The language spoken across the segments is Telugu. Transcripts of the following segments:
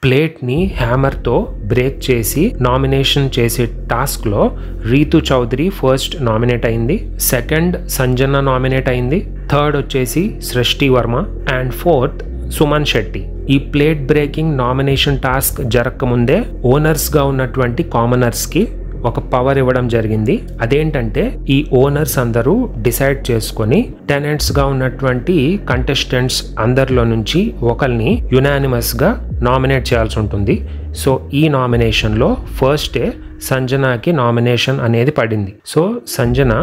ప్లేట్ని హ్యామర్తో బ్రేక్ చేసి నామినేషన్ చేసే టాస్క్లో రీతు చౌదరి ఫస్ట్ నామినేట్ అయింది, సెకండ్ సంజన నామినేట్ అయింది, థర్డ్ వచ్చేసి సృష్టి వర్మ అండ్ ఫోర్త్ సుమన్ శెట్టి. ఈ ప్లేట్ బ్రేకింగ్ నామినేషన్ టాస్క్ జరగకముందే ఓనర్స్గా ఉన్నటువంటి కామనర్స్కి ఒక పవర్ ఇవ్వడం జరిగింది. అదేంటంటే ఈ ఓనర్స్ అందరూ డిసైడ్ చేసుకొని టెనెంట్స్గా ఉన్నటువంటి కంటెస్టెంట్స్ అందరిలో నుంచి ఒకరిని యునానిమస్గా నామినేట్ చేయాల్సి ఉంటుంది. సో ఈ నామినేషన్లో ఫస్టే సంజనాకి నామినేషన్ అనేది పడింది. సో సంజన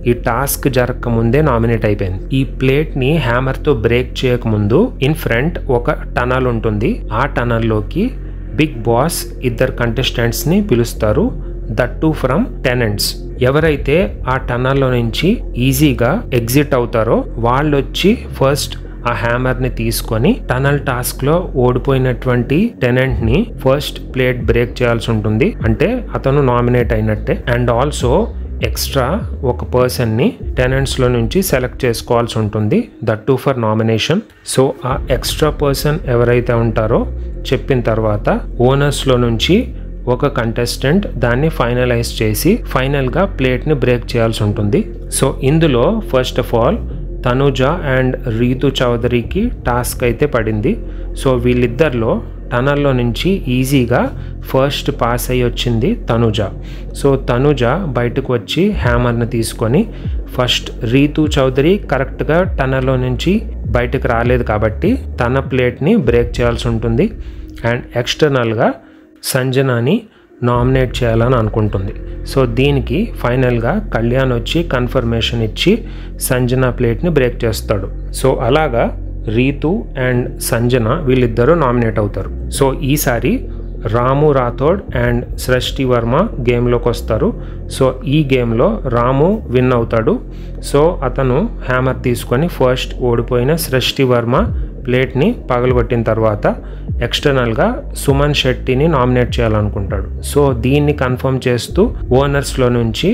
ఈ టాస్క్ జరగకముందే నామినేట్ అయిపోయింది. ఈ ప్లేట్ని హ్యామర్తో బ్రేక్ చేయకముందు ఇన్ ఫ్రంట్ ఒక టనల్ ఉంటుంది. ఆ టనల్లోకి బిగ్ బాస్ ఇద్దరు కంటెస్టెంట్స్ని పిలుస్తారు, దట్ టు ఫ్రమ్ టెనెంట్స్. ఎవరైతే ఆ టనల్లో నుంచి ఈజీగా ఎగ్జిట్ అవుతారో వాళ్ళు వచ్చి ఫస్ట్ ఆ హ్యామర్ ని తీసుకొని టనల్ టాస్క్ లో ఓడిపోయినటువంటి టెనెంట్ ని ఫస్ట్ ప్లేట్ బ్రేక్ చేయాల్సి ఉంటుంది. అంటే అతను నామినేట్ అయినట్టే. అండ్ ఆల్సో ఎక్స్ట్రా ఒక పర్సన్ ని టెనెంట్స్ లో నుంచి సెలెక్ట్ చేసుకోవాల్సి ఉంటుంది, that to for nomination. So ఆ ఎక్స్ట్రా పర్సన్ ఎవరైతే ఉంటారో చెప్పిన తర్వాత ఓనర్స్ లో నుంచి ఒక కంటెస్టెంట్ దాన్ని ఫైనలైజ్ చేసి ఫైనల్గా ప్లేట్ని బ్రేక్ చేయాల్సి ఉంటుంది. సో ఇందులో first of all Tanuja and Rithu చౌదరికి టాస్క్ అయితే పడింది. సో వీళ్ళిద్దరిలో టనల్లో నుంచి ఈజీగా ఫస్ట్ పాస్ అయ్యి వచ్చింది తనుజ. సో తనుజ బయటకు వచ్చి హ్యామర్ని తీసుకొని ఫస్ట్ రీతు చౌదరి కరెక్ట్గా టనల్లో నుంచి బయటకు రాలేదు కాబట్టి తన ప్లేట్ని బ్రేక్ చేయాల్సి ఉంటుంది. అండ్ ఎక్స్టర్నల్గా సంజనాని నామినేట్ చేయాలని అనుకుంటుంది. సో దీనికి ఫైనల్గా కళ్యాణ్ వచ్చి కన్ఫర్మేషన్ ఇచ్చి సంజన ప్లేట్ని బ్రేక్ చేస్తాడు. సో అలాగా రీతు అండ్ సంజన వీళ్ళిద్దరూ నామినేట్ అవుతారు. సో ఈసారి రాము రాథోడ్ అండ్ సృష్టి వర్మ గేమ్లోకి వస్తారు. సో ఈ గేమ్లో రాము విన్ అవుతాడు. సో అతను హ్యామర్ తీసుకొని ఫస్ట్ ఓడిపోయిన సృష్టి వర్మ ప్లేట్ని పగలగొట్టిన తర్వాత ఎక్స్టర్నల్గా సుమన్ శెట్టిని నామినేట్ చేయాలనుకుంటాడు. సో దీన్ని కన్ఫర్మ్ చేస్తూ ఓనర్స్లో నుంచి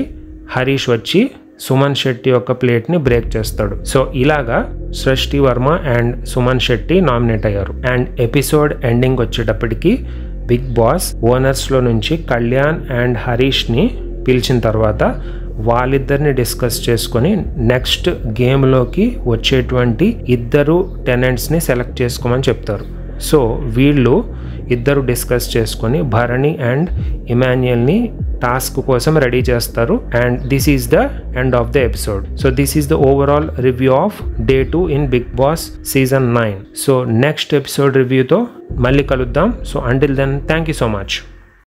హరీష్ వచ్చి సుమన్ శెట్టి యొక్క ప్లేట్ని బ్రేక్ చేస్తాడు. సో ఇలాగా సృష్టి వర్మ అండ్ సుమన్ శెట్టి నామినేట్ అయ్యారు. అండ్ ఎపిసోడ్ ఎండింగ్ వచ్చేటప్పటికి బిగ్ బాస్ ఓనర్స్లో నుంచి కళ్యాణ్ అండ్ హరీష్ని పిలిచిన తర్వాత వాళ్ళిద్దరిని డిస్కస్ చేసుకొని నెక్స్ట్ గేమ్లోకి వచ్చేటువంటి ఇద్దరు టెనెంట్స్ని సెలెక్ట్ చేసుకోమని చెప్తారు. సో వీళ్ళు ఇద్దరు డిస్కస్ చేసుకొని భరణి అండ్ ఇమాన్యుయల్ని టాస్క్ కోసం రెడీ చేస్తారు. And this is the end of the episode. So this is the overall review of Day 2 in Bigg Boss season 9. So next episode రివ్యూతో మళ్ళీ కలుద్దాం. So until then thank you so much.